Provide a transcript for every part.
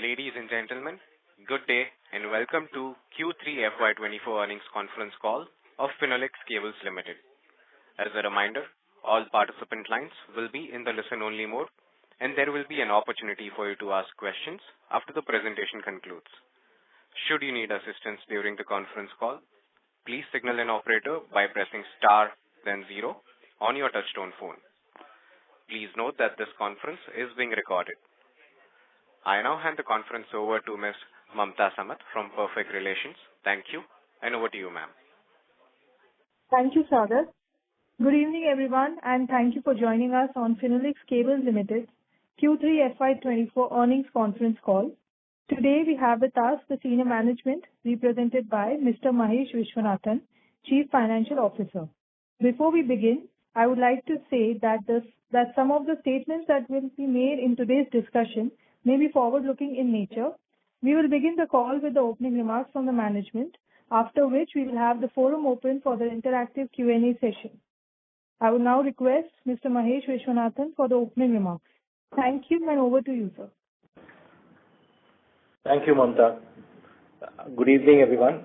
Ladies and gentlemen, good day and welcome to Q3 FY24 earnings conference call of Finolex Cables Limited. As a reminder, all participant lines will be in the listen-only mode, and there will be an opportunity for you to ask questions after the presentation concludes. Should you need assistance during the conference call, please signal an operator by pressing star then 0 on your touchtone phone. Please note that this conference is being recorded. I now hand the conference over to Ms. Mamta Samat from Perfect Relations. Thank you, and over to you, ma'am. Thank you, Sagar. Good evening, everyone, and thank you for joining us on Finolex Cables Limited Q3 FY24 earnings conference call. Today, we have with us the senior management represented by Mr. Mahesh Viswanathan, Chief Financial Officer. Before we begin, I would like to say that some of the statements that will be made in today's discussion may be forward-looking in nature. We will begin the call with the opening remarks from the management, after which we will have the forum open for the interactive Q&A session. I will now request Mr. Mahesh Viswanathan for the opening remarks. Thank you, and over to you, sir. Thank you, Mamta. Good evening, everyone.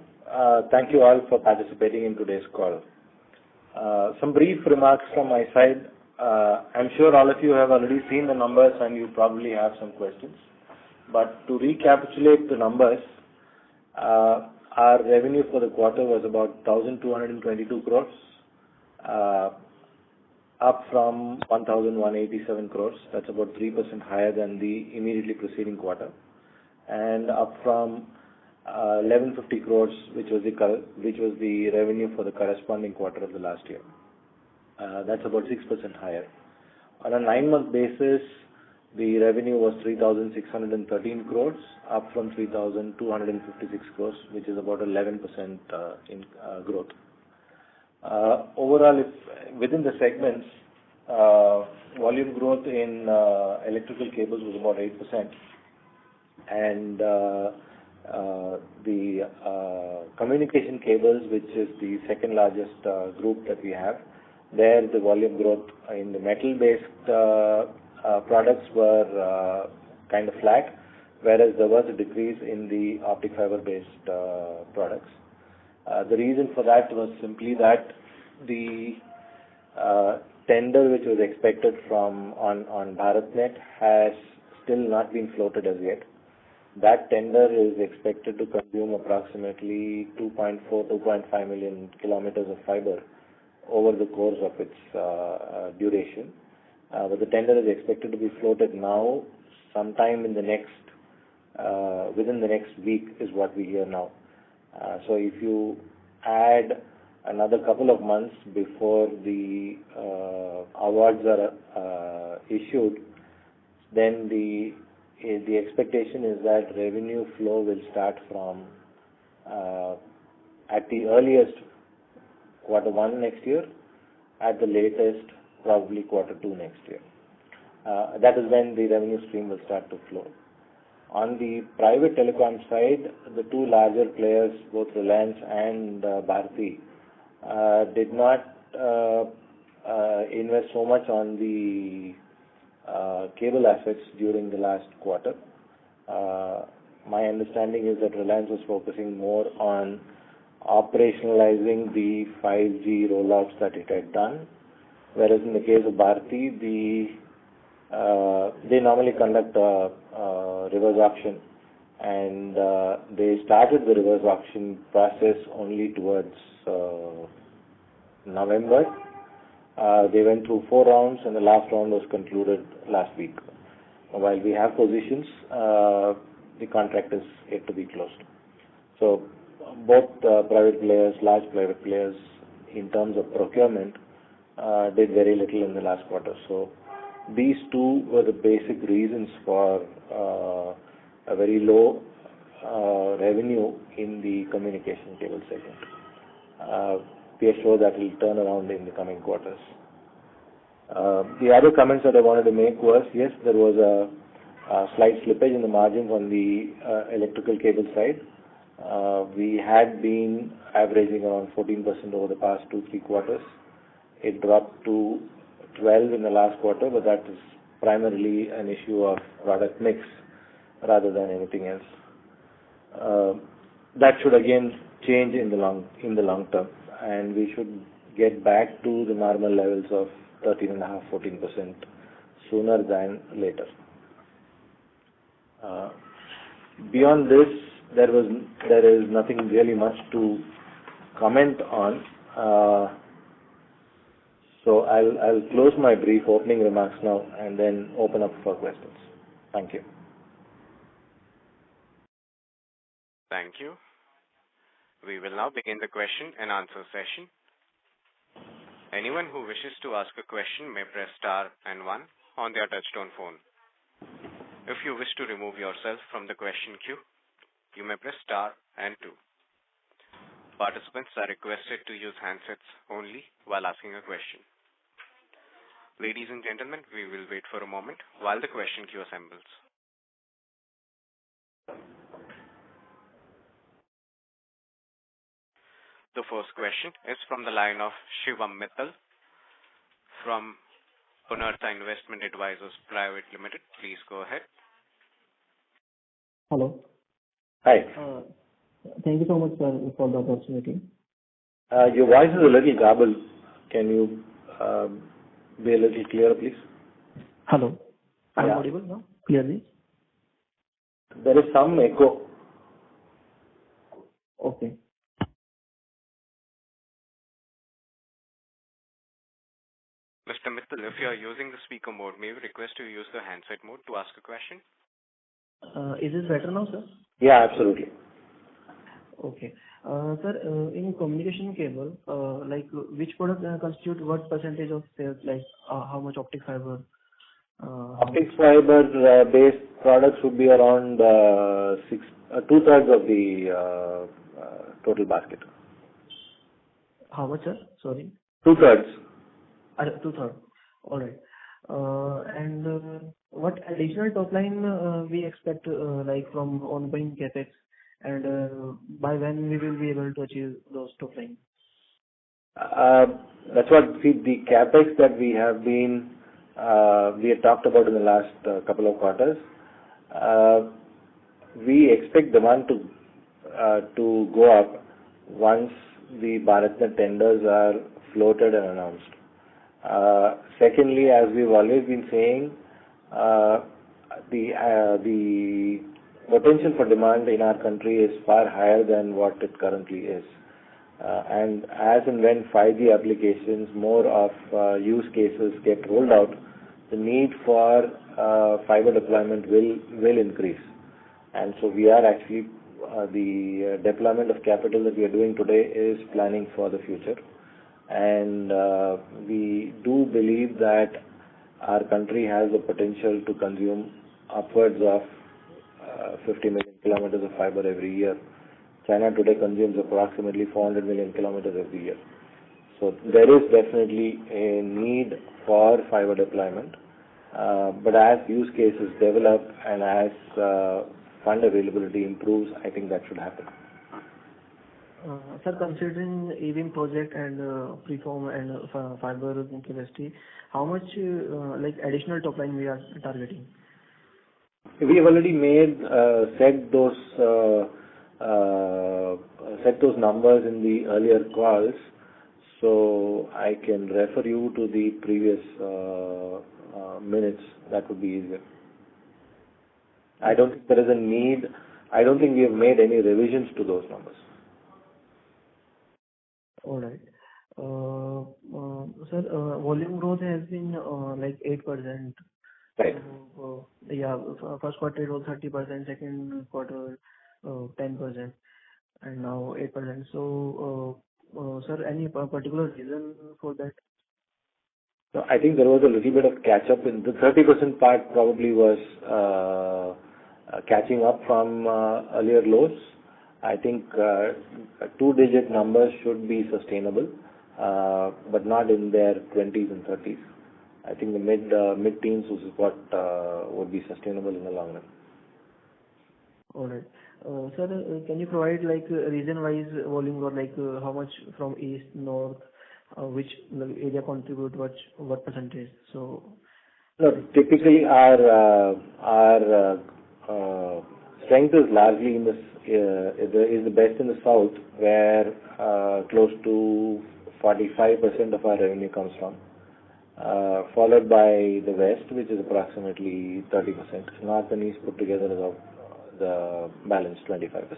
Thank you all for participating in today's call. Some brief remarks from my side. I'm sure all of you have already seen the numbers and you probably have some questions. But to recapitulate the numbers, our revenue for the quarter was about 1,222 crores, up from 1,187 crores. That's about 3% higher than the immediately preceding quarter, and up from 1,150 crores, which was the revenue for the corresponding quarter of the last year. That's about 6% higher. On a 9-month basis, the revenue was 3,613 crores, up from 3,256 crores, which is about 11% in growth. Overall, within the segments, volume growth in electrical cables was about 8%, and the communication cables, which is the second largest group that we have, there the volume growth in the metal-based products were kind of flat, whereas there was a decrease in the optic fiber-based products. The reason for that was simply that the tender which was expected on BharatNet has still not been floated as yet. That tender is expected to consume approximately 2.5 million kilometers of fiber over the course of its duration. But the tender is expected to be floated now, sometime in within the next week is what we hear now. So if you add another couple of months before the awards are issued, then the expectation is that revenue flow will start from at the earliest Q1 next year, at the latest probably Q2 next year. That is when the revenue stream will start to flow. On the private telecom side, the two larger players, both Reliance and Bharti, did not invest so much on the cable assets during the last quarter. My understanding is that Reliance was focusing more on operationalizing the 5G rollouts that it had done, whereas in the case of Bharti, they normally conduct a reverse auction, and they started the reverse auction process only towards November. They went through 4 rounds, and the last round was concluded last week. While we have positions, the contract is yet to be closed. So both private players, large private players, in terms of procurement, did very little in the last quarter. So these two were the basic reasons for a very low revenue in the communication cable segment. We are sure that will turn around in the coming quarters. The other comments that I wanted to make was, yes, there was a slight slippage in the margins on the electrical cable side. We had been averaging around 14% over the past 2-3 quarters. It dropped to 12 in the last quarter, but that is primarily an issue of product mix. rather than anything else. That should again change in the long term, and we should get back to the normal levels of 13.5%-14% sooner than later. Beyond this, there is nothing really much to comment on. So I'll close my brief opening remarks now and then open up for questions. Thank you. Thank you. We will now begin the question and answer session. Anyone who wishes to ask a question may press star and 1 on their touchtone phone. If you wish to remove yourself from the question queue, you may press star and 2. Participants are requested to use handsets only while asking a question. Ladies and gentlemen, we will wait for a moment while the question queue assembles. The first question is from the line of Shivam Mittal from Punartha Investment Advisors Private Limited. Please go ahead. Hello. Hi. Thank you so much, sir, for the opportunity. Your voice is a little garbled. Can you be a little clearer, please? Hello. I'm Yeah. audible now, clearly? There is some echo. Okay. Mr. Mittal, if you are using the speaker mode, may we request you use the handset mode to ask a question? Is this better now, sir? Yeah, absolutely. Okay. Sir, in communication cable, like which product constitute what percentage of sales, like how much optic fiber? Optic fiber based products would be around 2/3 of the total basket. How much, sir? Sorry. 2/3. 2/3. All right. And what additional top line we expect, like from ongoing capex, and by when we will be able to achieve those top line? That's what the capex that we had talked about in the last couple of quarters. We expect demand to go up once the BharatNet tenders are floated and announced. Secondly, as we've always been saying, the potential for demand in our country is far higher than what it currently is. And as and when 5G applications, more of use cases get rolled out, the need for fiber deployment will increase. And so we are actually, the deployment of capital that we are doing today is planning for the future. And we do believe that our country has the potential to consume upwards of 50 million kilometers of fiber every year. China today consumes approximately 400 million kilometers every year. So there is definitely a need for fiber deployment. But as use cases develop and as fund availability improves, I think that should happen. Sir, considering EVM project and preform and fiber capacity, how much like additional top line we are targeting? We have already set those numbers in the earlier calls, so I can refer you to the previous minutes. That would be easier. I don't think there is a need. I don't think we have made any revisions to those numbers. All right. Sir, volume growth has been like 8%. Right. Yeah, first quarter it was 30%, second quarter 10%, and now 8%. So, sir, any particular reason for that? No, I think there was a little bit of catch up in the 30% part. Probably was catching up from earlier lows. I think 2-digit numbers should be sustainable, but not in their 20s and 30s. I think the mid-teens is what would be sustainable in the long run. All right. Sir, can you provide like region-wise volume or like how much from east, north, which area contribute what percentage? So, no, typically our strength is largely in is the best in the south, where close to 45% of our revenue comes from, followed by the west, which is approximately 30%. North and east put together is the balance 25%.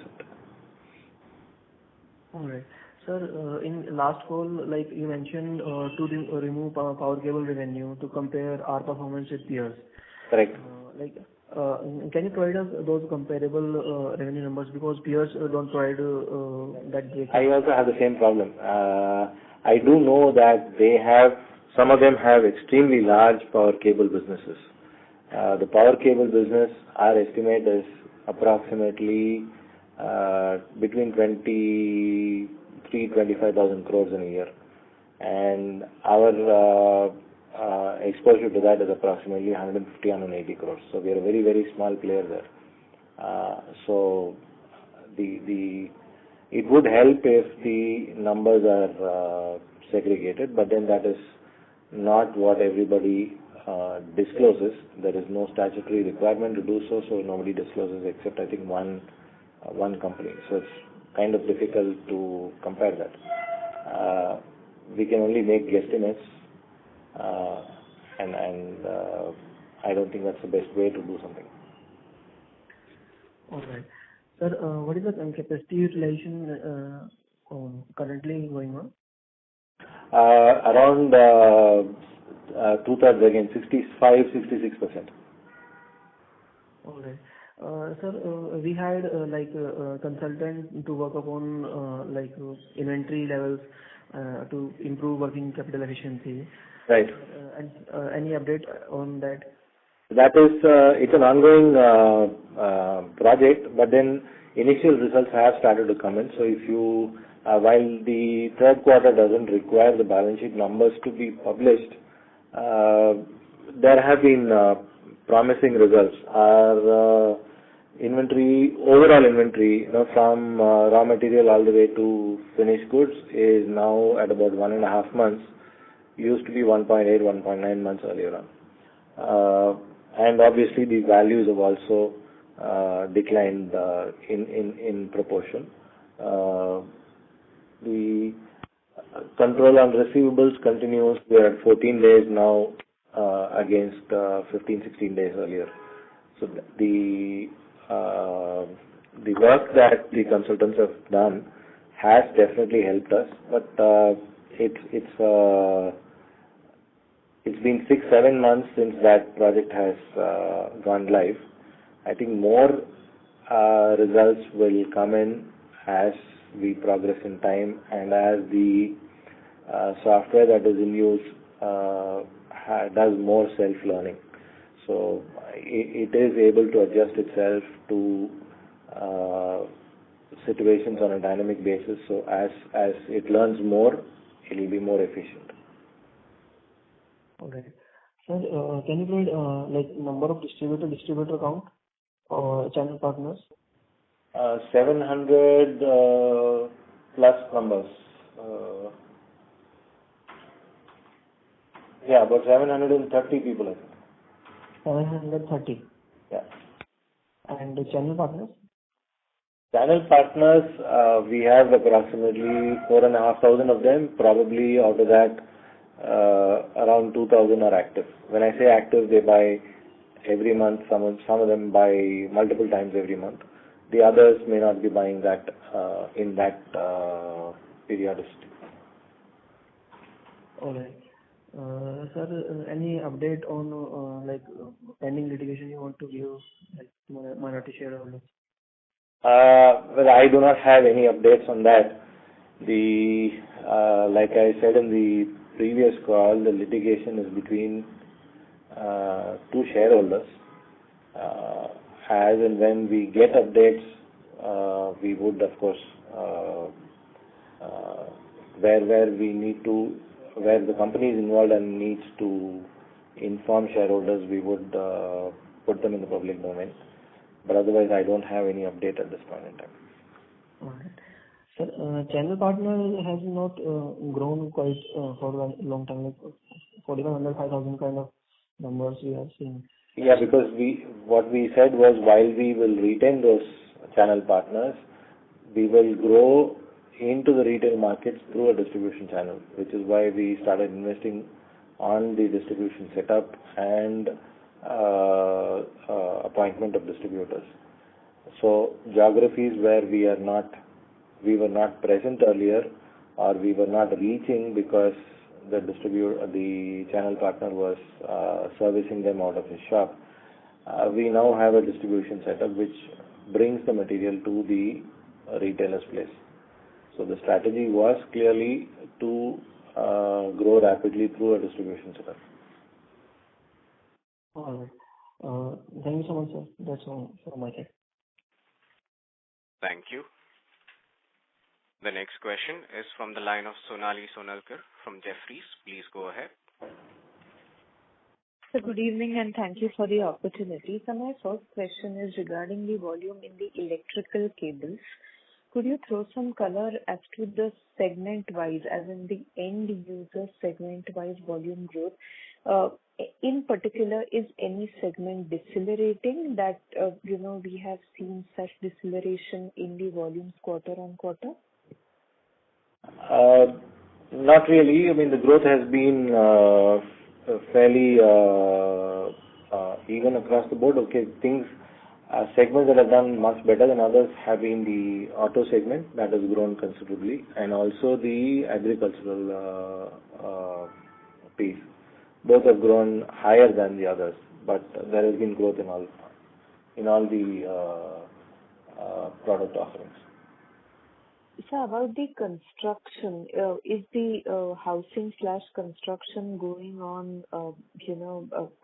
All right. Sir, in last call, like you mentioned, to remove power cable revenue to compare our performance with peers. Correct. Can you provide us those comparable revenue numbers, because peers don't provide that data? I also have the same problem. I do know that some of them have extremely large power cable businesses. The power cable business, our estimate is approximately between 25,000 crores in a year, and our exposure to that is approximately 180 crores. So we are a very, very small player there. So it would help if the numbers are segregated, but then that is not what everybody discloses. There is no statutory requirement to do so, so nobody discloses except I think one company. So it's kind of difficult to compare that. We can only make guesstimates, and I don't think that's the best way to do something. All right. Sir, what is the capacity utilization currently going on? Around two-thirds again, 65-66%. All right. Sir, we had consultant to work upon inventory levels to improve working capital efficiency. Right. And any update on that? That is, it's an ongoing project, but then initial results have started to come in. So if you, while the third quarter doesn't require the balance sheet numbers to be published, there have been promising results. Our overall inventory, from raw material all the way to finished goods, is now at about 1.5 months. Used to be 1.8, 1.9 months earlier on. And obviously the values have also declined in proportion. The control on receivables continues. We are at 14 days now against 15, 16 days earlier. So the work that the consultants have done has definitely helped us, but it's been 6-7 months since that project has gone live. I think more results will come in as we progress in time, and as the software that is in use does more self-learning. So it is able to adjust itself to situations on a dynamic basis. So as it learns more, it will be more efficient. Okay. Sir, can you provide number of distributor count or channel partners? 700 plus numbers. Yeah, about 730 people, I think. 730. Yeah. And the channel partners? Channel partners, we have approximately 4,500 of them. Probably out of that, around 2,000 are active. When I say active, they buy every month. Some of them buy multiple times every month. The others may not be buying that in that periodicity. All right. Sir, any update on pending litigation you want to give, minority shareholders? Well, I do not have any updates on that. Like I said in the previous call, the litigation is between two shareholders. As and when we get updates, we would, of course, where the company is involved and needs to inform shareholders, we would put them in the public domain. But otherwise, I don't have any update at this point in time. All right. Sir, channel partner has not grown quite for a long time, like 4,500 kind of numbers we have seen. Yeah, because what we said was while we will retain those channel partners, we will grow into the retail markets through a distribution channel, which is why we started investing on the distribution setup and appointment of distributors. So geographies where we were not present earlier, or we were not reaching because the channel partner was servicing them out of his shop. We now have a distribution setup which brings the material to the retailer's place. So the strategy was clearly to grow rapidly through a distribution setup. All right. Thank you so much, sir. That's all from my side. Thank you. The next question is from the line of Sonali Sonalkar from Jefferies. Please go ahead. So good evening and thank you for the opportunity. So my first question is regarding the volume in the electrical cables. Could you throw some color as to the segment-wise, as in the end user segment-wise volume growth? In particular, is any segment decelerating that, we have seen such deceleration in the volumes quarter on quarter? Not really. I mean, the growth has been fairly even across the board. Okay, segments that have done much better than others have been the auto segment that has grown considerably, and also the agricultural piece. Both have grown higher than the others, but there has been growth in all the product offerings. So about the construction, is the housing/construction going on,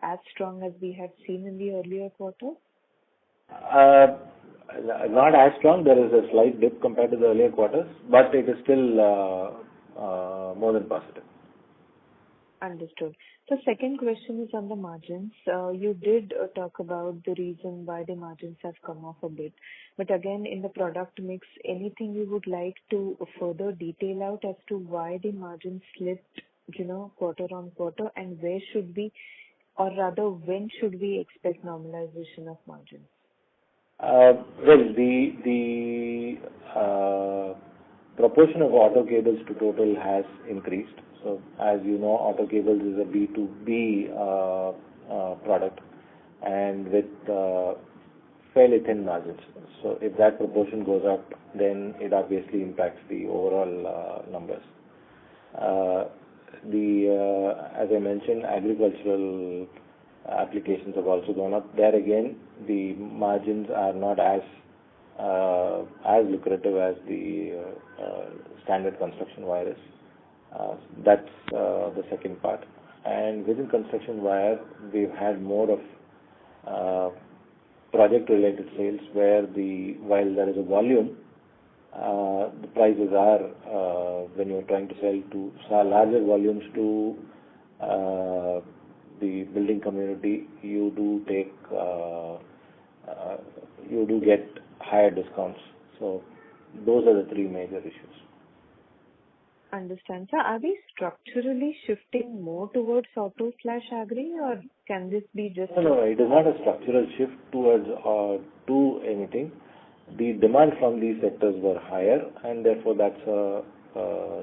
as strong as we had seen in the earlier quarter? Not as strong. There is a slight dip compared to the earlier quarters, but it is still more than positive. Understood. So second question is on the margins. You did talk about the reason why the margins have come off a bit. But again, in the product mix, anything you would like to further detail out as to why the margins slipped, quarter on quarter, and where should we, or rather, when should we expect normalization of margins? Well, the proportion of auto cables to total has increased. So, as you know, auto cables is a B2B product, and with fairly thin margins. So, if that proportion goes up, then it obviously impacts the overall numbers. As I mentioned, agricultural applications have also gone up. There again, the margins are not as lucrative as the standard construction wire is. That's the second part. And within construction wire, we've had more of project-related sales where while there is a volume, the prices are, when you're trying to sell larger volumes to the building community, you do get higher discounts. So those are the three major issues. Understand. So are we structurally shifting more towards auto/agri, or can this be just... No, it is not a structural shift towards to anything. The demand from these sectors were higher, and therefore that's a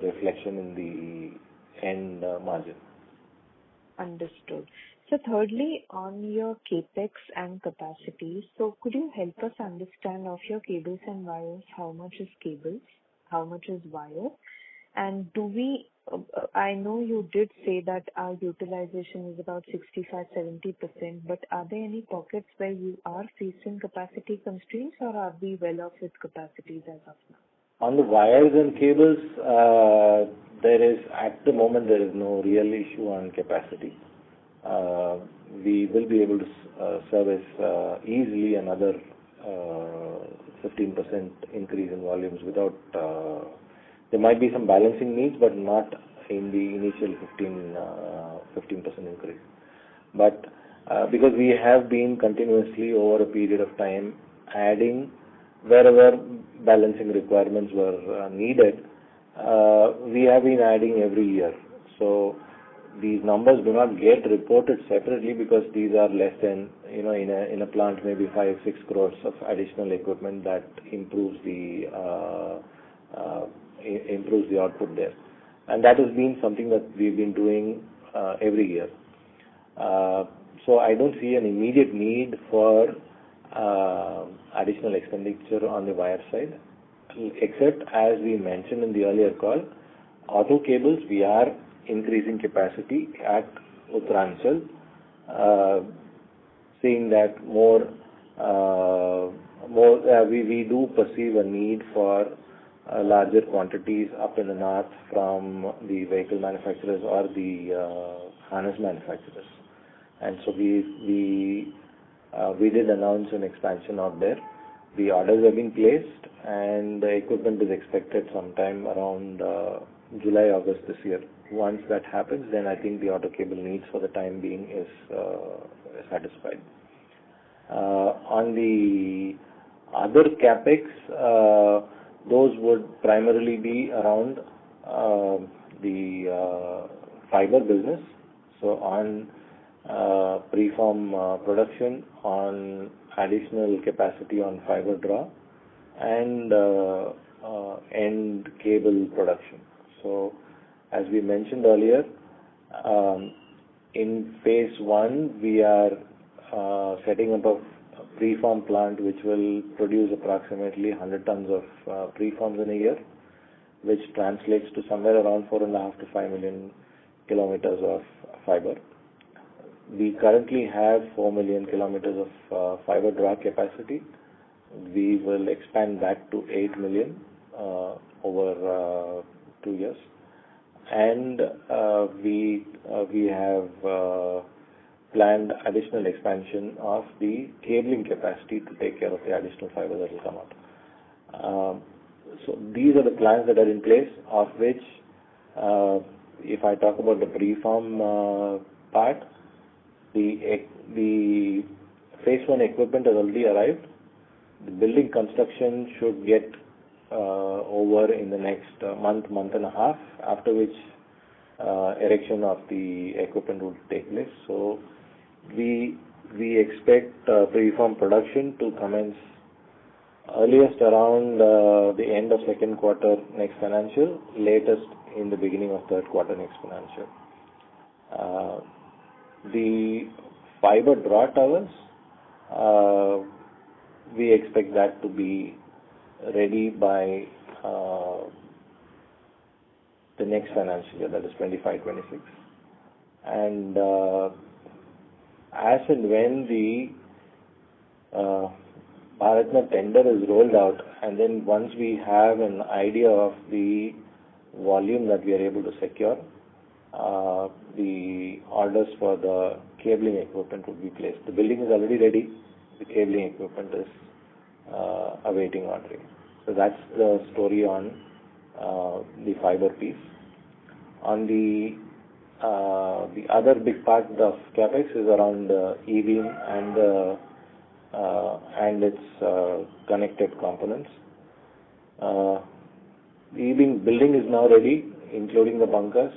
reflection in the end margin. Understood. So thirdly, on your capex and capacity, so could you help us understand of your cables and wires, how much is cables, how much is wire? And do we, I know you did say that our utilization is about 65-70%, but are there any pockets where you are facing capacity constraints, or are we well off with capacities as of now? On the wires and cables, at the moment, there is no real issue on capacity. We will be able to service easily another 15% increase in volumes without... there might be some balancing needs, but not in the initial 15% increase. But because we have been continuously over a period of time adding wherever balancing requirements were needed, we have been adding every year. So these numbers do not get reported separately because these are less than, in a plant maybe 5-6 crores of additional equipment that improves the output there. And that has been something that we've been doing every year. So I don't see an immediate need for additional expenditure on the wire side, except as we mentioned in the earlier call, auto cables, we are increasing capacity at Uttaranchal, seeing that we do perceive a need for larger quantities up in the north from the vehicle manufacturers or the harness manufacturers. And so we did announce an expansion out there. The orders have been placed and the equipment is expected sometime around July, August this year. Once that happens, then I think the auto cable needs for the time being is satisfied. On the other capex, those would primarily be around the fiber business. So on preform production, on additional capacity on fiber draw, and end cable production. So as we mentioned earlier, in phase 1, we are setting up a preform plant which will produce approximately 100 tons of preforms in a year, which translates to somewhere around 4.5 to 5 million kilometers of fiber. We currently have 4 million kilometers of fiber draw capacity. We will expand that to 8 million over 2 years. And we have planned additional expansion of the cabling capacity to take care of the additional fiber that will come out. So these are the plans that are in place, of which, if I talk about the preform part, the phase 1 equipment has already arrived. The building construction should get over in the next month and a half, after which erection of the equipment would take place. So we expect preform production to commence earliest around the end of second quarter next financial, latest in the beginning of third quarter next financial. The fiber draw towers, we expect that to be ready by the next financial year, that is 25-26. And as and when the Bharatnet tender is rolled out, and then once we have an idea of the volume that we are able to secure, the orders for the cabling equipment would be placed. The building is already ready. The cabling equipment is awaiting ordering. So that's the story on the fiber piece. On the other big part of capex is around E-beam and its connected components. The E-beam building is now ready, including the bunkers.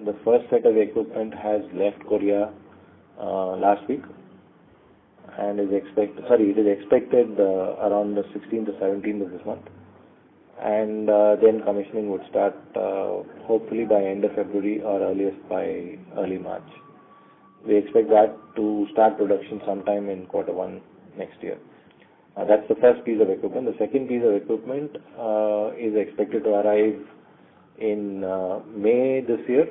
The first set of equipment has left Korea last week, and it is expected around the 16th to 17th of this month. And then commissioning would start hopefully by end of February or earliest by early March. We expect that to start production sometime in quarter 1 next year. That's the first piece of equipment. The second piece of equipment is expected to arrive in May this year,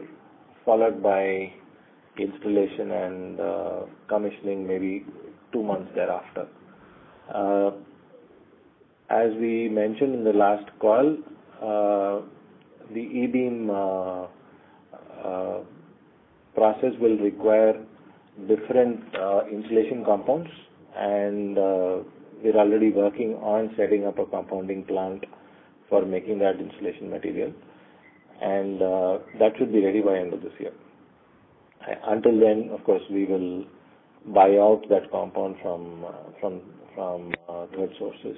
followed by installation and commissioning maybe 2 months thereafter. As we mentioned in the last call, the E-beam process will require different insulation compounds, and we're already working on setting up a compounding plant for making that insulation material, and that should be ready by end of this year. Until then, of course, we will buy out that compound from third sources.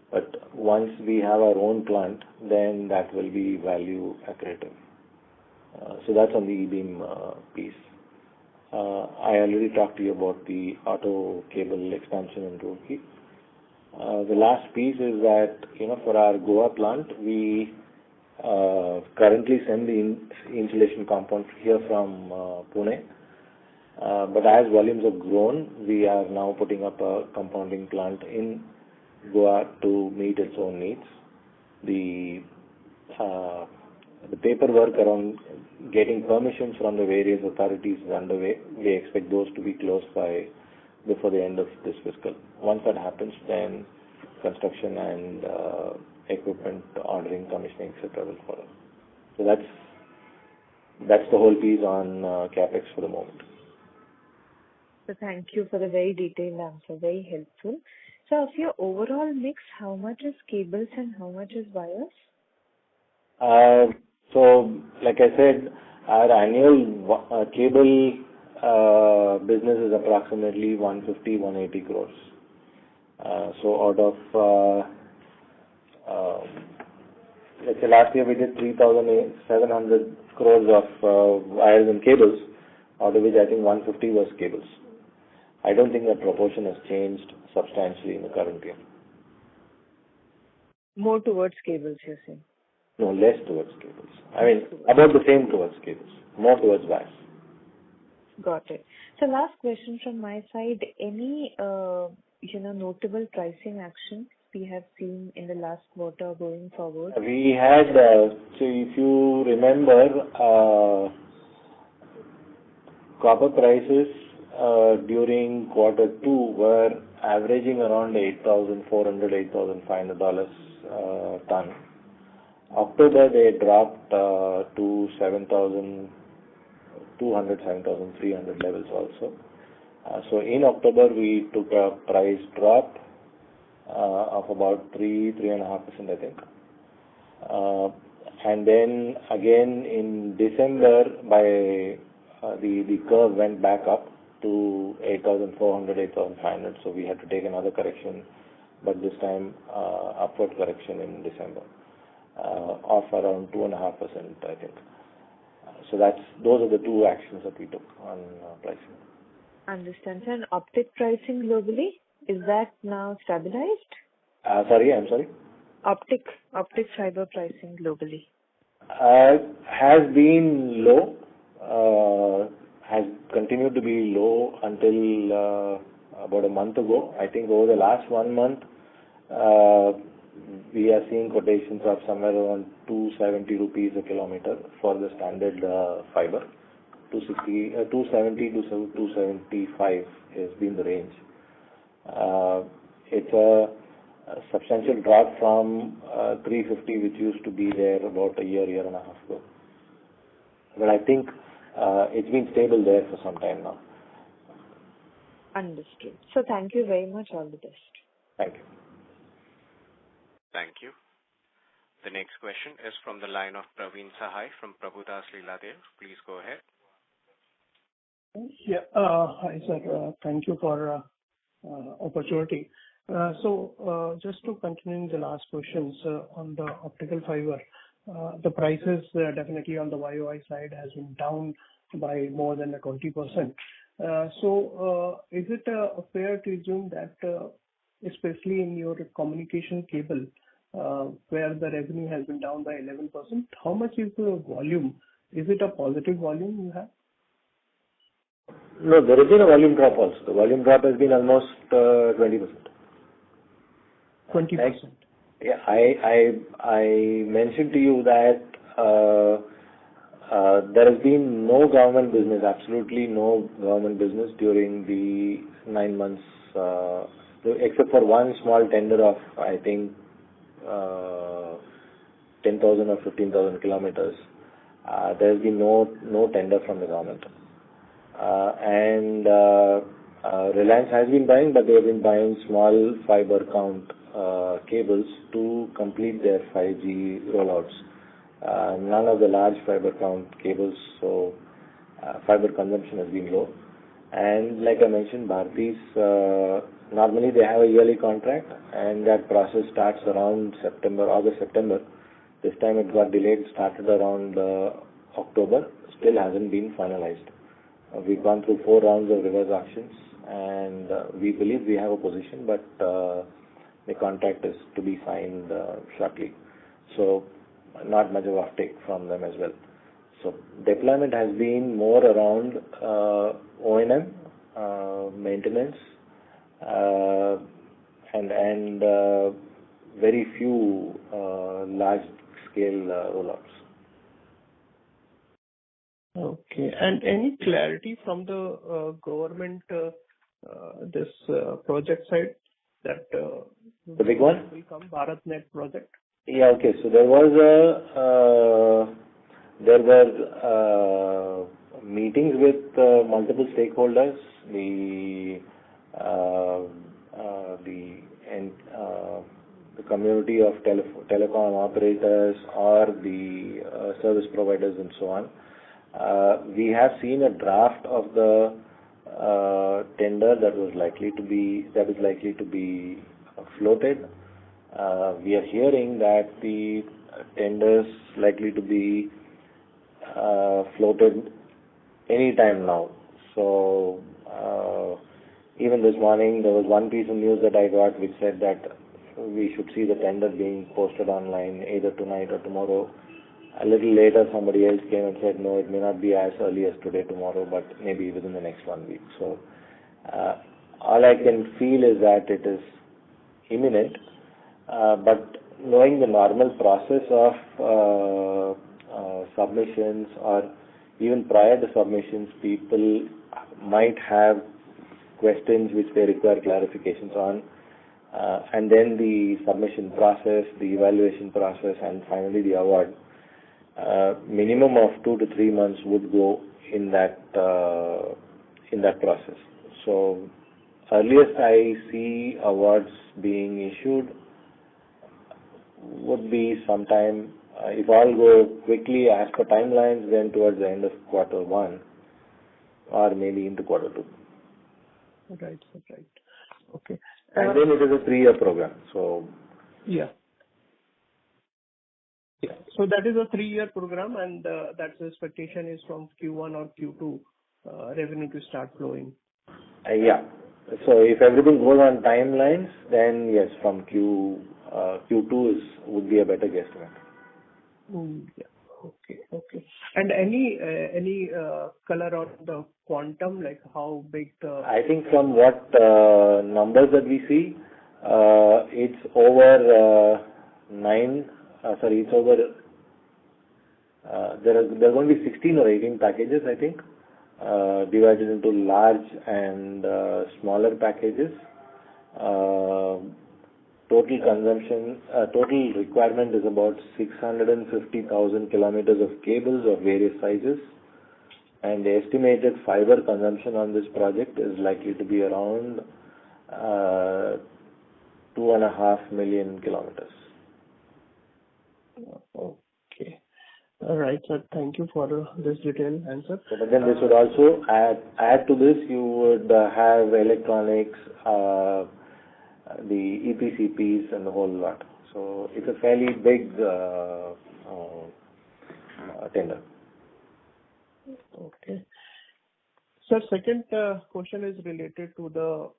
But once we have our own plant, then that will be value accretive. So that's on the e-beam piece. I already talked to you about the auto cable expansion in Roorkee. The last piece is that, for our Goa plant, we currently send the insulation compound here from Pune. But as volumes have grown, we are now putting up a compounding plant in Goa to meet its own needs. The paperwork around getting permissions from the various authorities is underway. We expect those to be closed before the end of this fiscal. Once that happens, then construction and equipment ordering, commissioning, etc. will follow. So that's the whole piece on capex for the moment. So thank you for the very detailed answer, very helpful. So of your overall mix, how much is cables and how much is wires? So, like I said, our annual cable business is approximately 150-180 crores. So out of, let's say last year we did 3,700 crores of wires and cables, out of which I think 150 was cables. I don't think that proportion has changed substantially in the current year. More towards cables, you're saying? No, less towards cables. I mean, about the same towards cables, more towards wires. Got it. So last question from my side, any, notable pricing actions we have seen in the last quarter going forward? We had, so if you remember, copper prices during quarter 2 were averaging around $8,400, $8,500 ton. October they dropped to 7,200, 7,300 levels also. So in October we took a price drop of about 3.5%, I think. And then again in December the curve went back up to 8,400, 8,500. So we had to take another correction, but this time upward correction in December of around 2.5%, I think. So those are the two actions that we took on pricing. Understand. And optic pricing globally, is that now stabilized? Sorry, I'm sorry? Optic fiber pricing globally. Has been low, has continued to be low until about a month ago. I think over the last 1 month, we are seeing quotations of somewhere around 270 rupees a kilometer for the standard fiber. 270 to 275 has been the range. It's a substantial drop from 350, which used to be there about a year and a half ago. But I think it's been stable there for some time now. Understood. So thank you very much. All the best. Thank you. Thank you. The next question is from the line of Praveen Sahai from Prabhudas Lilladher. Please go ahead. Yeah. Hi, sir. Thank you for opportunity. So just to continue the last questions on the optical fiber, the prices definitely on the YOI side has been down by more than 20%. So is it fair to assume that especially in your communication cable, where the revenue has been down by 11%, how much is the volume? Is it a positive volume you have? No, there has been a volume drop also. The volume drop has been almost 20%. 20%. Yeah, I mentioned to you that there has been no government business, absolutely no government business during the 9 months, except for one small tender of, I think, 10,000 or 15,000 kilometers. There has been no tender from the government. And Reliance has been buying, but they have been buying small fiber count cables to complete their 5G rollouts. None of the large fiber count cables, so fiber consumption has been low. And like I mentioned, Bharti's, normally they have a yearly contract, and that process starts around August, September. This time it got delayed, started around October still hasn't been finalized. We've gone through 4 rounds of reverse auctions, and we believe we have a position, but the contract is to be signed shortly. So not much of offtake from them as well. So deployment has been more around O&M, maintenance, and very few large-scale rollouts. Okay. And any clarity from the government, this project side that the big one will come BharatNet project? Yeah. Okay. So there were meetings with multiple stakeholders, the community of telecom operators or the service providers and so on. We have seen a draft of the tender that is likely to be floated. We are hearing that the tenders likely to be floated any time now. So even this morning there was one piece of news that I got which said that we should see the tender being posted online either tonight or tomorrow. A little later somebody else came and said no, it may not be as early as today, tomorrow, but maybe within the next 1 week. So all I can feel is that it is imminent. But knowing the normal process of submissions or even prior to submissions, people might have questions which they require clarifications on. And then the submission process, the evaluation process, and finally the award. Minimum of 2 to 3 months would go in that process. So earliest I see awards being issued would be sometime, if all go quickly as per timelines, then towards the end of Q1 or maybe into Q2. Right. Okay. And then it is a 3-year program. So yeah. So that is a 3-year program, and that's the expectation is from Q1 or Q2 revenue to start flowing. Yeah. So if everything goes on timelines, then yes, from Q2 would be a better guesstimate. Yeah. Okay. And any color on the quantum, like how big the... I think from what numbers that we see, it's over it's over, there are going to be 16 or 18 packages, I think, divided into large and smaller packages. Total requirement is about 650,000 kilometers of cables of various sizes, and the estimated fiber consumption on this project is likely to be around 2.5 million kilometers. Okay. All right, sir. Thank you for this detailed answer. But then this would also add to this, you would have electronics, the EPCPs and the whole lot. So it's a fairly big tender. Okay. Sir, second question is related to the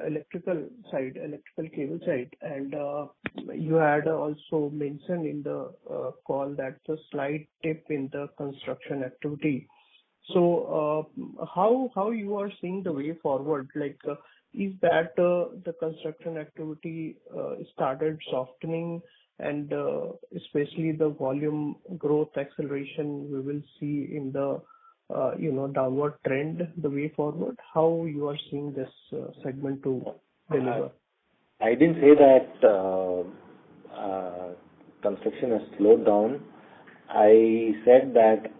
electrical cable side, and you had also mentioned in the call that the slight dip in the construction activity. So how you are seeing the way forward? Like, is that the construction activity started softening, and especially the volume growth acceleration we will see in the downward trend the way forward? How you are seeing this segment to deliver? I didn't say that construction has slowed down. I said that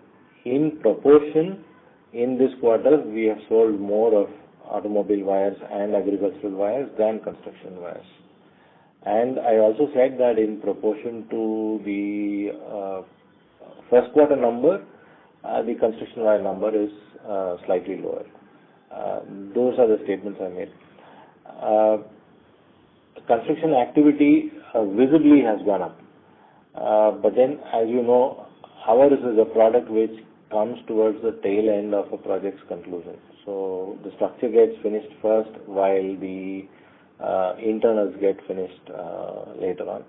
in proportion in this quarter we have sold more of automobile wires and agricultural wires than construction wires. And I also said that in proportion to the first quarter number, the construction wire number is slightly lower. Those are the statements I made. Construction activity visibly has gone up. But then, as you know, ours is a product which comes towards the tail end of a project's conclusion. So the structure gets finished first while the internals get finished later on.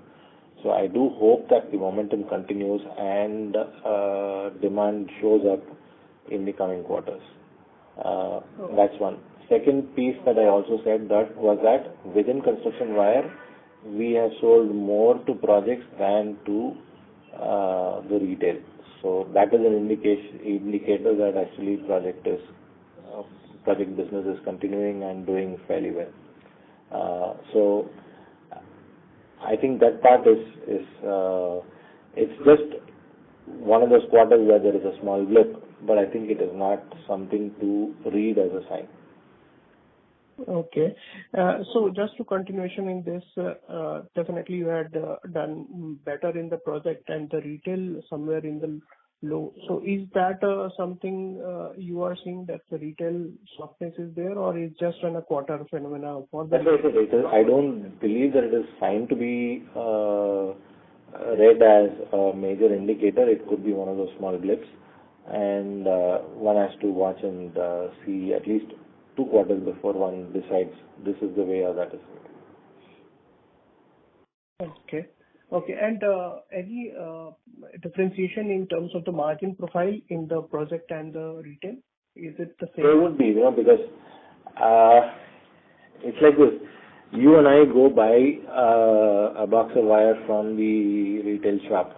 So I do hope that the momentum continues and demand shows up in the coming quarters. That's one. Second piece that I also said that was that within construction wire, we have sold more to projects than to the retail. So that is an indicator that actually project business is continuing and doing fairly well. So I think that part is it's just one of those quarters where there is a small blip, but I think it is not something to read as a sign. Okay. So just to continuation in this, definitely you had done better in the project and the retail somewhere in the low. So is that something you are seeing that the retail softness is there, or is just on a quarter phenomena for the? That's what I said. I don't believe that it is fine to be read as a major indicator. It could be one of those small blips, and one has to watch and see at least 2 quarters before one decides this is the way or that is the way. Okay. Okay. And any differentiation in terms of the margin profile in the project and the retail? Is it the same? There would be, because it's like this. You and I go buy a box of wire from the retail shop.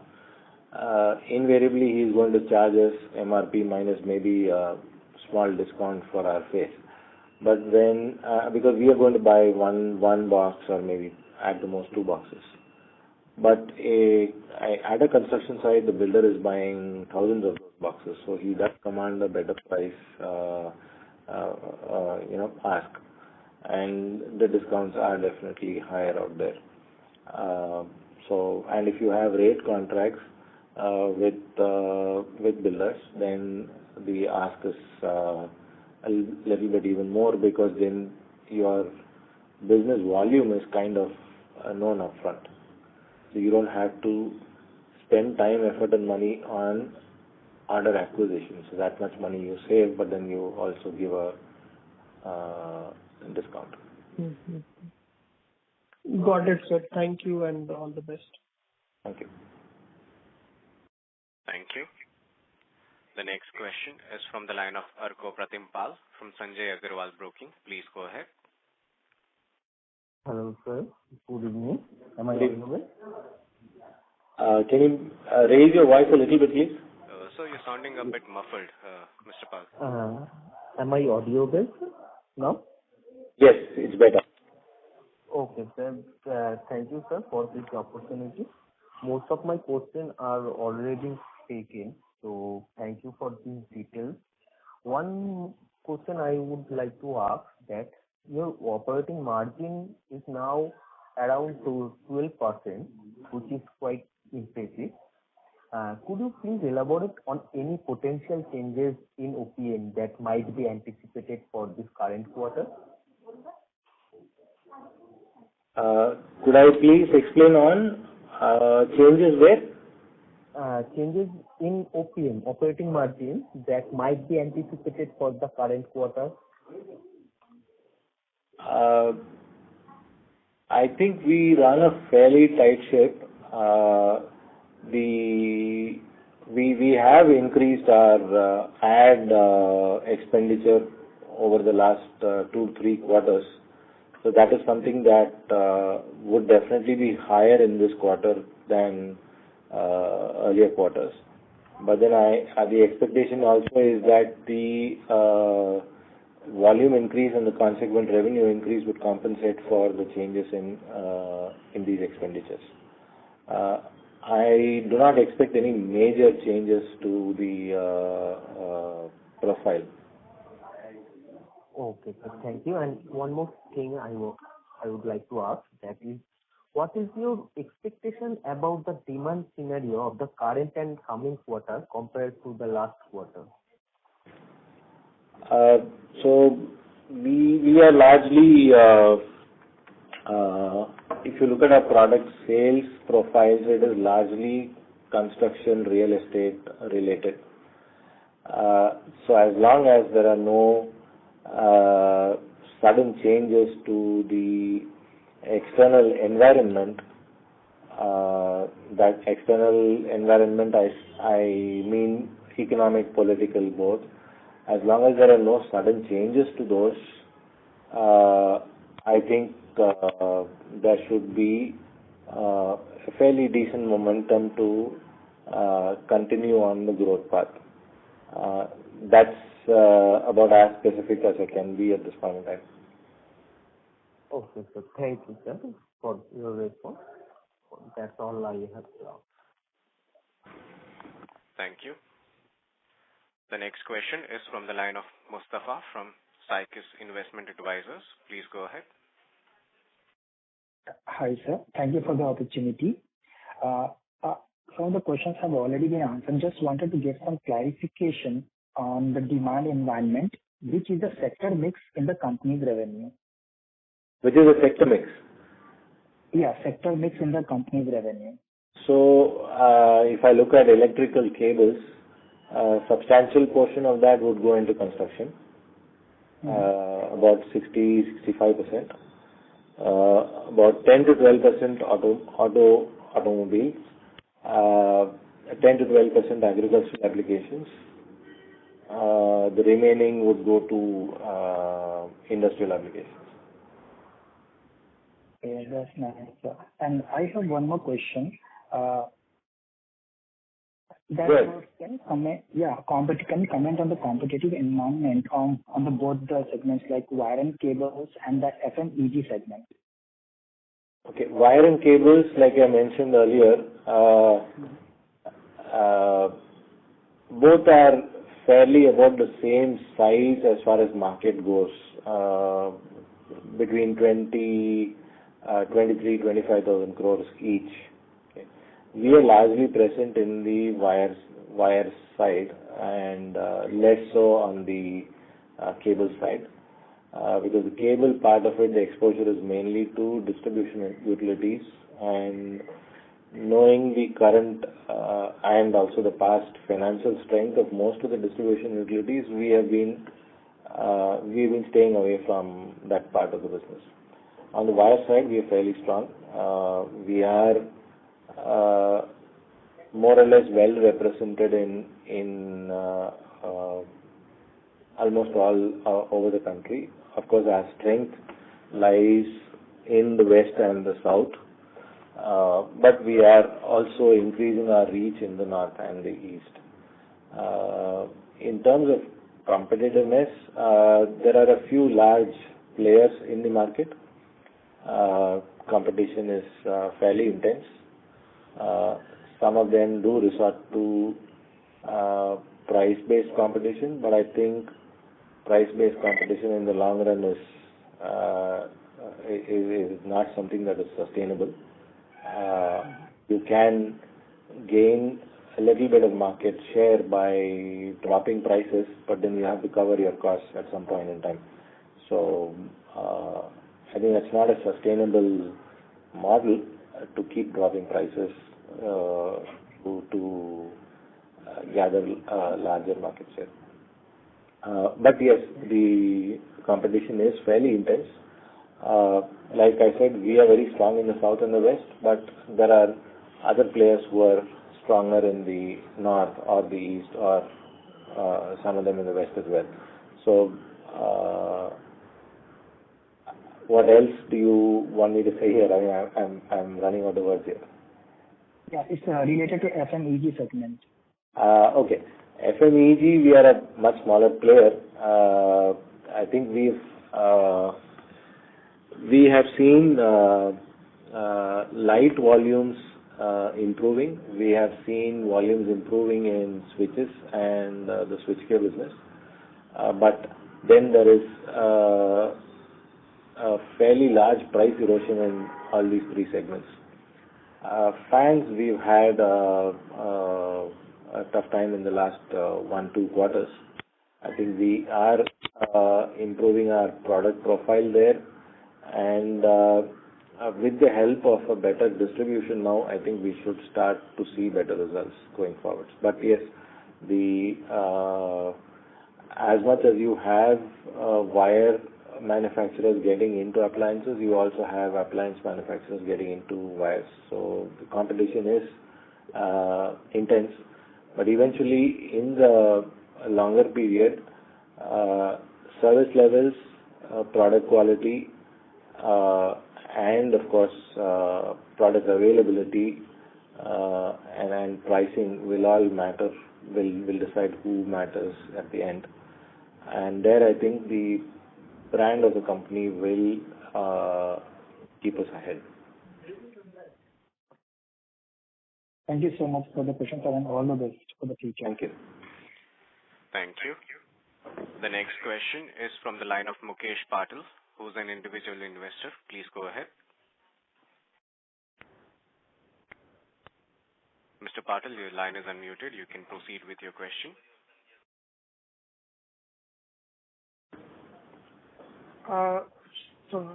Invariably, he's going to charge us MRP minus maybe a small discount for our face. But when, because we are going to buy one box or maybe at the most 2 boxes. But at a construction site, the builder is buying thousands of those boxes, so he does command a better price, ask. And the discounts are definitely higher out there. And if you have rate contracts with builders, then the ask is a little bit even more, because then your business volume is kind of known upfront. So you don't have to spend time, effort and money on order acquisition. So that much money you save, but then you also give a discount. Mm-hmm. Got it, sir. Thank you and all the best. Thank you. Thank you. The next question is from the line of Arko Pratimpal from Sanjay Agarwal Broking. Please go ahead. Hello, sir. Good evening. Am I audible? Can you raise your voice a little bit, please? Sir, you're sounding a bit muffled, Mr. Pal. Am I audible now? Yes, it's better. Okay, sir. Thank you, sir, for this opportunity. Most of my questions are already taken, so thank you for these details. One question I would like to ask that your operating margin is now around 12%, which is quite impressive. Could you please elaborate on any potential changes in OPM that might be anticipated for this current quarter? Could I please explain on changes where? Changes in OPM, operating margin, that might be anticipated for the current quarter? I think we run a fairly tight ship. We have increased our ad expenditure over the last 2-3 quarters. So that is something that would definitely be higher in this quarter than earlier quarters. But then the expectation also is that the volume increase and the consequent revenue increase would compensate for the changes in these expenditures. I do not expect any major changes to the profile. Okay, sir. Thank you. And one more thing I would like to ask, that is, what is your expectation about the demand scenario of the current and coming quarter compared to the last quarter? So we are largely, if you look at our product sales profiles, it is largely construction, real estate related. So as long as there are no sudden changes to the external environment, that external environment I mean economic, political, both. As long as there are no sudden changes to those, I think there should be a fairly decent momentum to continue on the growth path. That's about as specific as I can be at this point in time. Okay, sir. Thank you, sir, for your response. That's all I have now. Thank you. The next question is from the line of Mustafa from Psychis Investment Advisors. Please go ahead. Hi, sir. Thank you for the opportunity. Some of the questions have already been answered. Just wanted to get some clarification on the demand environment, which is the sector mix in the company's revenue. Which is a sector mix? Yeah, sector mix in the company's revenue. So, if I look at electrical cables, a substantial portion of that would go into construction, about 60-65%. About 10 to 12% automobiles, 10 to 12% agricultural applications. The remaining would go to industrial applications. Okay, that's nice, sir. And I have one more question. Can you comment? Yeah, can you comment on the competitive environment on the both the segments like wire and cables and the FMEG segment? Okay, wire and cables, like I mentioned earlier, both are fairly about the same size as far as market goes, between 23,000-25,000 crores each. Okay. We are largely present in the wire side and less so on the cable side. Because the cable part of it, the exposure is mainly to distribution utilities, and knowing the current and also the past financial strength of most of the distribution utilities, we've been staying away from that part of the business. On the wire side, we are fairly strong. We are more or less well represented in almost all over the country. Of course, our strength lies in the west and the south, but we are also increasing our reach in the north and the east. In terms of competitiveness, there are a few large players in the market. Competition is fairly intense. Some of them do resort to price-based competition, but I think price-based competition in the long run is not something that is sustainable. You can gain a little bit of market share by dropping prices, but then you have to cover your costs at some point in time. So I think that's not a sustainable model to keep dropping prices to gather larger market share. But yes, the competition is fairly intense. Like I said, we are very strong in the south and the west, but there are other players who are stronger in the north or the east, or some of them in the west as well. So, what else do you want me to say here? I mean, I'm running out of words here. Yeah, it's related to FMEG segment. Okay. FMEG, we are a much smaller player. I think we have seen light volumes improving. We have seen volumes improving in switches and the switchgear business. But then there is a fairly large price erosion in all these three segments. Fans, we've had a tough time in the last 1-2 quarters. I think we are improving our product profile there, and with the help of a better distribution now, I think we should start to see better results going forward. But yes, as much as you have wire manufacturers getting into appliances, you also have appliance manufacturers getting into wires. So the competition is intense. But eventually, in the longer period, service levels, product quality, and of course, product availability and pricing will all matter, will decide who matters at the end. And there, I think the brand of the company will keep us ahead. Thank you so much for the questions and all the best for the future. Thank you. Thank you. The next question is from the line of Mukesh Patil, who's an individual investor. Please go ahead. Mr. Patil, your line is unmuted. You can proceed with your question. So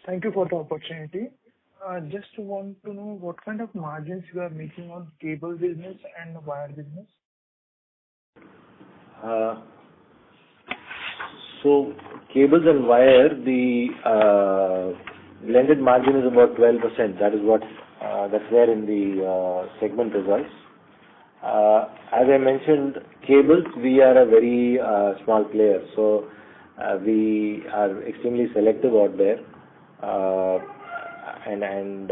thank you for the opportunity. Just want to know what kind of margins you are making on cable business and wire business. So cables and wire, the blended margin is about 12%. That is what that's there in the segment results. As I mentioned, cables, we are a very small player, so we are extremely selective out there, and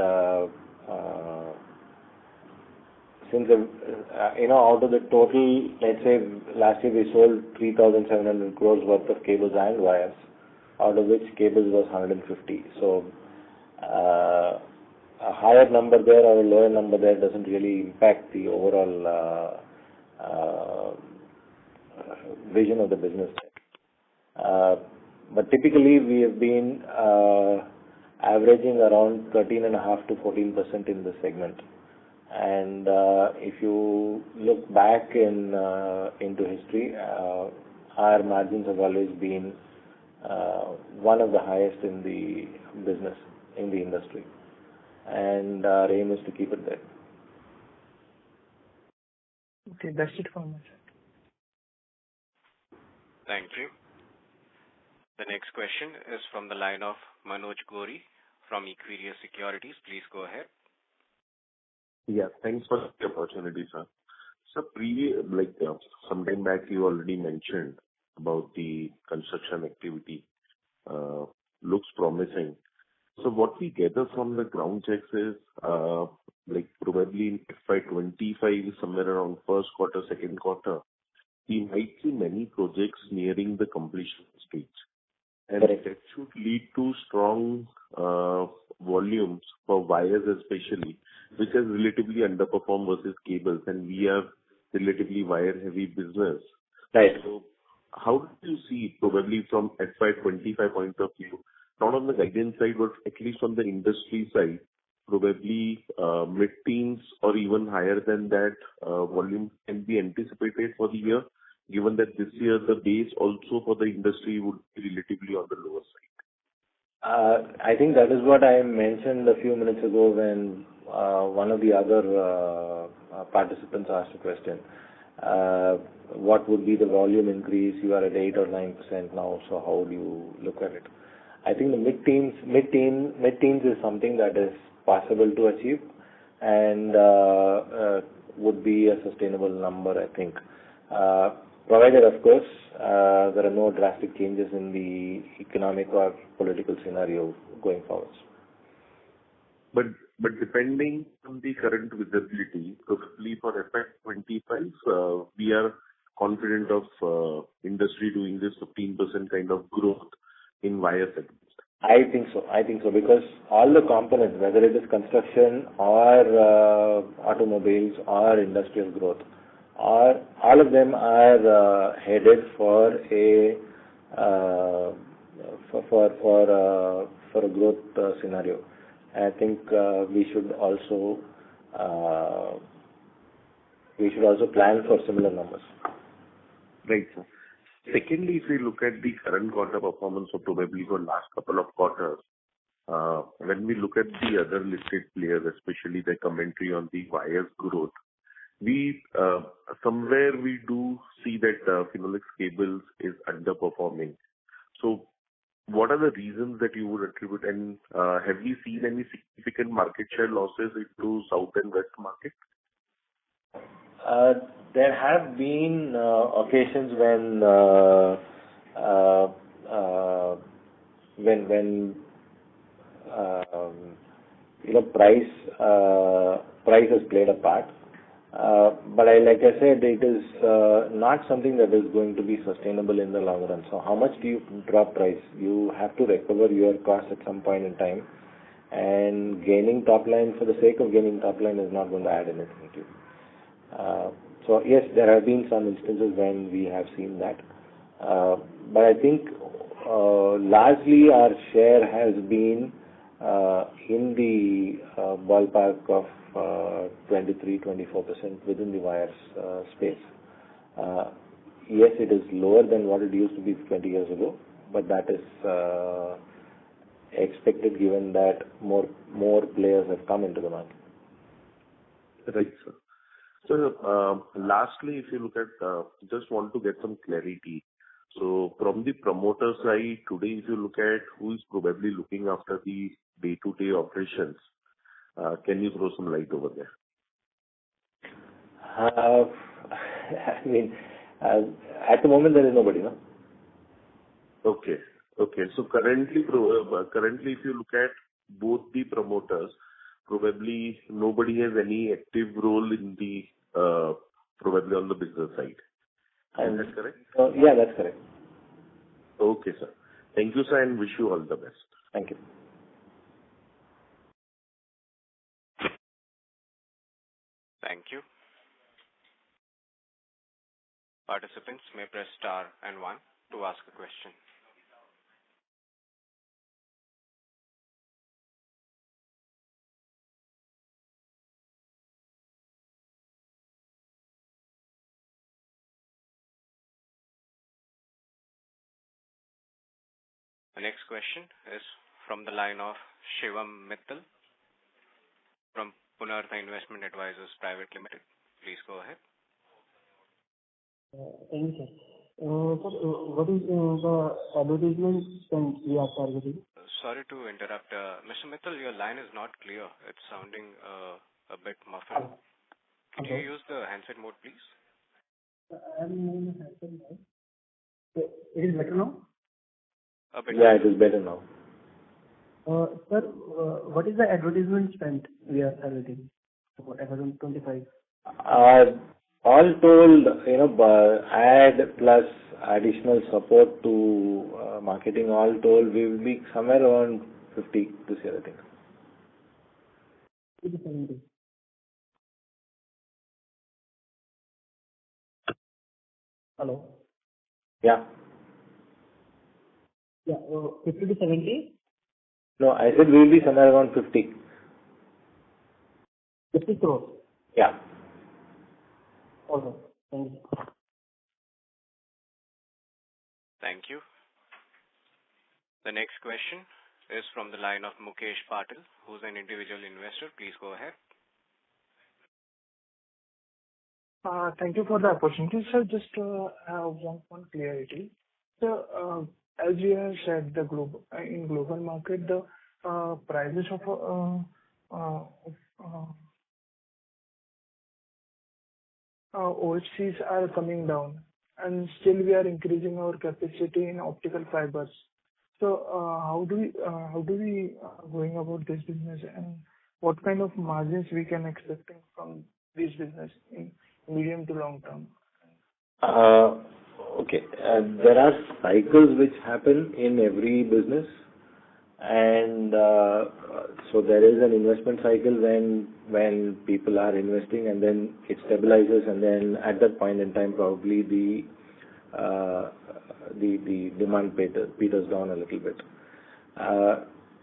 since out of the total, let's say last year we sold 3,700 crores worth of cables and wires, out of which cables was 150. So a higher number there or a lower number there doesn't really impact the overall vision of the business. But typically we have been averaging around 13.5 to 14% in this segment. And if you look back into history, our margins have always been one of the highest in the business, in the industry. And our aim is to keep it there. Okay, that's it from my side. Thank you. The next question is from the line of Manoj Gori from Equirius Securities. Please go ahead. Yeah, thanks for the opportunity, sir. So, some time back, you already mentioned about the construction activity. Looks promising. So, what we gather from the ground checks is, probably in FY25, somewhere around first quarter, second quarter, we might see many projects nearing the completion stage. And that should lead to strong volumes for wires especially, which has relatively underperformed versus cables, and we are relatively wire-heavy business. Right. So how do you see, probably from FY25 point of view, not on the guidance side, but at least on the industry side, probably mid-teens or even higher than that volume can be anticipated for the year, given that this year the base also for the industry would be relatively on the lower side? I think that is what I mentioned a few minutes ago when one of the other participants asked a question. What would be the volume increase? You are at 8 or 9% now, so how do you look at it? I think the mid-teens is something that is possible to achieve and would be a sustainable number, I think. Provided, of course, there are no drastic changes in the economic or political scenario going forward. But depending on the current visibility, probably for FY25, we are confident of industry doing this 15% kind of growth in wire segments. I think so, because all the components, whether it is construction or automobiles or industrial growth, all of them are headed for a growth scenario. I think we should also plan for similar numbers. Right, sir. Secondly, if we look at the current quarter performance of probably for last couple of quarters, when we look at the other listed players, especially the commentary on the wires growth, we somewhere we do see that Finolex Cables is underperforming. So what are the reasons that you would attribute, and have you seen any significant market share losses into South and West market? There have been occasions when price has played a part. But like I said, it is not something that is going to be sustainable in the long run. So how much do you drop price? You have to recover your cost at some point in time, and gaining top line for the sake of gaining top line is not going to add anything to you. So yes, there have been some instances when we have seen that. But I think largely our share has been in the ballpark of 23-24% within the wires space. Yes, it is lower than what it used to be 20 years ago, but that is expected given that more players have come into the market. Right, sir. So, lastly, if you look at, just want to get some clarity. So from the promoter side, today, if you look at who is probably looking after the day-to-day operations, can you throw some light over there? I mean, at the moment, there is nobody, no? Okay. So currently, if you look at both the promoters, probably nobody has any active role in the, probably on the business side. Is that correct? Yeah, that's correct. Okay, sir. Thank you, sir, and wish you all the best. Thank you. Thank you. Participants may press star and 1 to ask a question. The next question is from the line of Shivam Mittal from Punartha Investment Advisors Private Limited. Please go ahead. Thank you, sir. What is the advertisement spend we are targeting? Sorry to interrupt. Mr. Mittal, your line is not clear. It's sounding a bit muffled. Can you use the handset mode, please? I'm in the handset mode. So it is better now? Yeah, it is better now. Sir, what is the advertisement spend we are targeting for FY25? All told, ad plus additional support to marketing, all told, we will be somewhere around 50 this year, I think. 50 to 70. Hello? Yeah. Yeah, 50 to 70? No, I said we will be somewhere around 50. 50 crores? Yeah. Okay, thank you. Thank you. The next question is from the line of Mukesh Patil, who's an individual investor. Please go ahead. Thank you for the opportunity, sir. Just have one clarity. So, as you have said, in global market, the prices of OFCs are coming down, and still we are increasing our capacity in optical fibers. So, how do we going about this business, and what kind of margins we can expect from this business in medium to long term? Okay. There are cycles which happen in every business, and so there is an investment cycle when people are investing, and then it stabilizes, and then at that point in time, probably the demand peters down a little bit.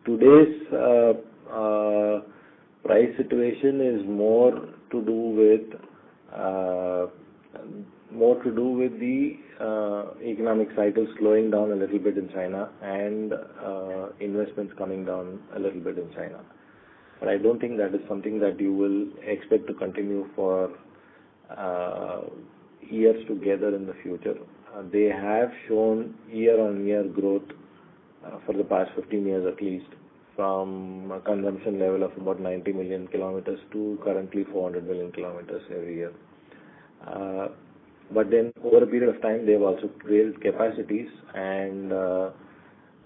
Today's price situation is more to do with more to do with the economic cycle slowing down a little bit in China and investments coming down a little bit in China. But I don't think that is something that you will expect to continue for years together in the future. They have shown year-on-year growth for the past 15 years at least, from a consumption level of about 90 million kilometers to currently 400 million kilometers every year. But then over a period of time, they've also built capacities, and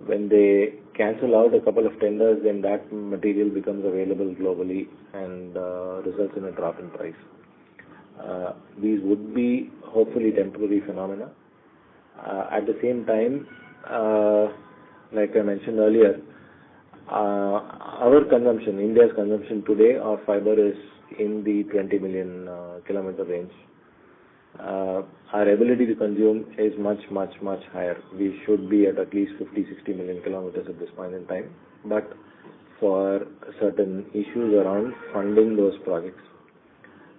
when they cancel out a couple of tenders, then that material becomes available globally and results in a drop in price. These would be hopefully temporary phenomena. At the same time, like I mentioned earlier, our consumption, India's consumption today of fiber is in the 20 million kilometer range. Our ability to consume is much higher. We should be at least 50-60 million kilometers at this point in time. But for certain issues around funding those projects,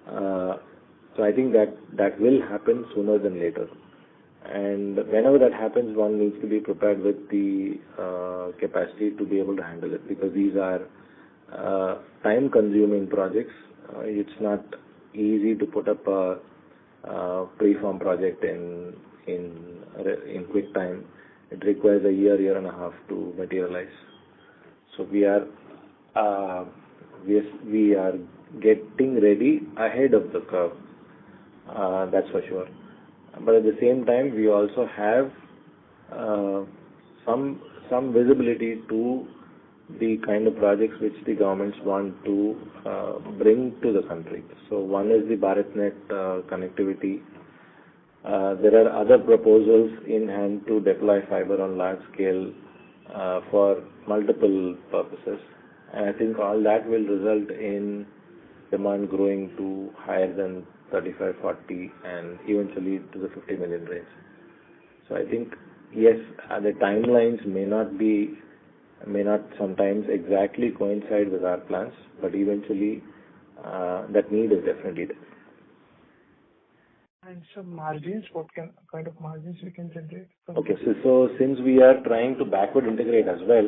so I think that will happen sooner than later. And whenever that happens, one needs to be prepared with the capacity to be able to handle it, because these are time-consuming projects. It's not easy to put up a preform project in quick time. It requires a year and a half to materialize. So we are getting ready ahead of the curve. That's for sure. But at the same time, we also have some visibility to the kind of projects which the governments want to bring to the country. So one is the BharatNet connectivity. There are other proposals in hand to deploy fiber on large scale for multiple purposes. And I think all that will result in demand growing to higher than 35, 40, and eventually to the 50 million range. So I think, yes, the timelines may not sometimes exactly coincide with our plans, but eventually that need is definitely there. And some margins, what kind of margins we can generate? Okay, so since we are trying to backward integrate as well,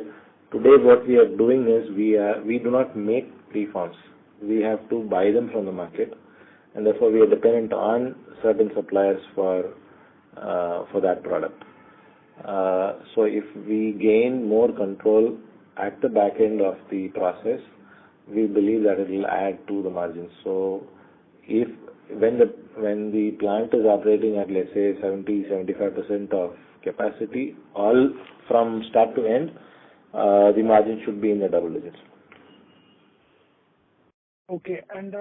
today what we are doing is we do not make preforms. We have to buy them from the market, and therefore we are dependent on certain suppliers for that product. So if we gain more control at the back end of the process, we believe that it will add to the margins. So when the plant is operating at, let's say, 70-75% of capacity, all from start to end, the margin should be in the double digits. Okay, and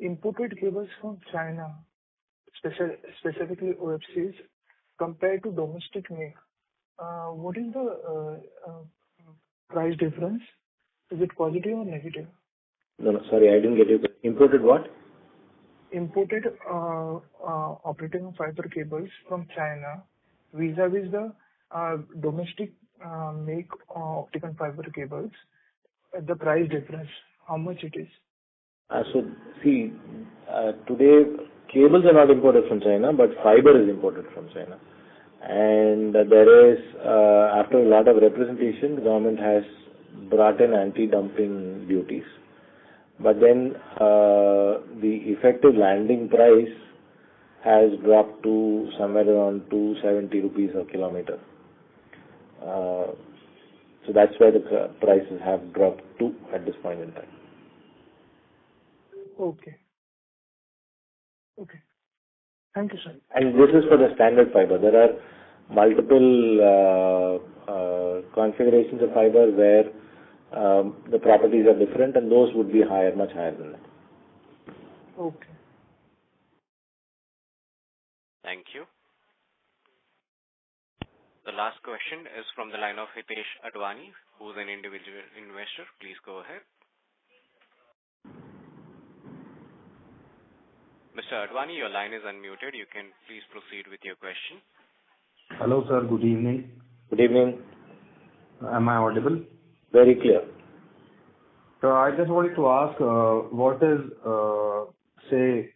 imported cables from China, specifically OFCs, compared to domestic make, what is the price difference? Is it positive or negative? No, sorry, I didn't get you. Imported what? Imported operating fiber cables from China vis-a-vis the domestic make optical fiber cables, the price difference, how much it is? So see, today cables are not imported from China, but fiber is imported from China. And there is, after a lot of representation, the government has brought in anti-dumping duties. But then the effective landing price has dropped to somewhere around 270 rupees a kilometer. So that's where the prices have dropped to at this point in time. Okay. Thank you, sir. And this is for the standard fiber. There are multiple configurations of fiber where the properties are different, and those would be higher, much higher than that. Okay. Thank you. The last question is from the line of Hitesh Advani, who is an individual investor. Please go ahead. Mr. Advani, your line is unmuted. You can please proceed with your question. Hello, sir. Good evening. Good evening. Am I audible? Very clear. So I just wanted to ask, what is, say,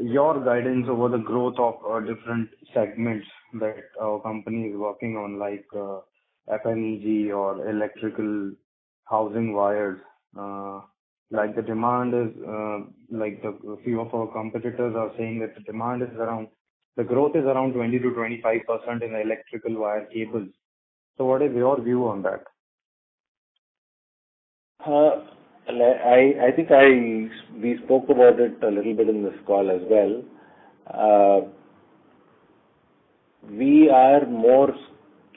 your guidance over the growth of different segments that our company is working on, like FMEG or electrical housing wires. Like the demand is, like a few of our competitors are saying that the growth is around 20 to 25% in electrical wire cables. So what is your view on that? I think we spoke about it a little bit in this call as well. We are more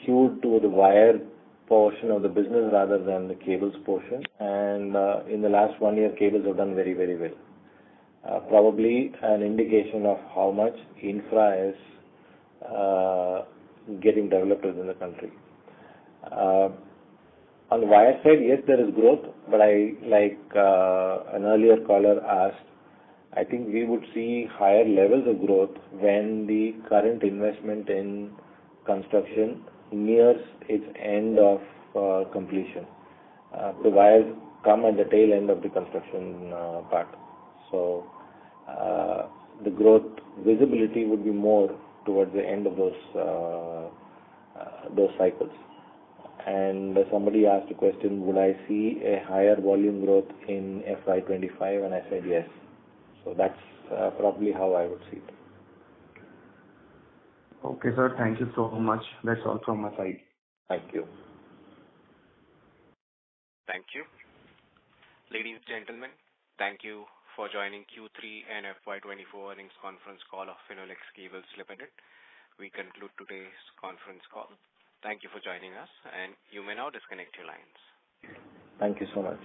skewed to the wire portion of the business rather than the cables portion, and in the last 1 year, cables have done very, very well. Probably an indication of how much infra is getting developed within the country. On the wire side, yes, there is growth, but an earlier caller asked, I think we would see higher levels of growth when the current investment in construction nears its end of completion. The wires come at the tail end of the construction part. So the growth visibility would be more towards the end of those cycles. And somebody asked a question, would I see a higher volume growth in FY25? And I said yes. So that's probably how I would see it. Okay, sir. Thank you so much. That's all from my side. Thank you. Thank you. Ladies and gentlemen, thank you for joining Q3 and FY24 earnings conference call of Finolex Cables Limited. We conclude today's conference call. Thank you for joining us, and you may now disconnect your lines. Thank you so much.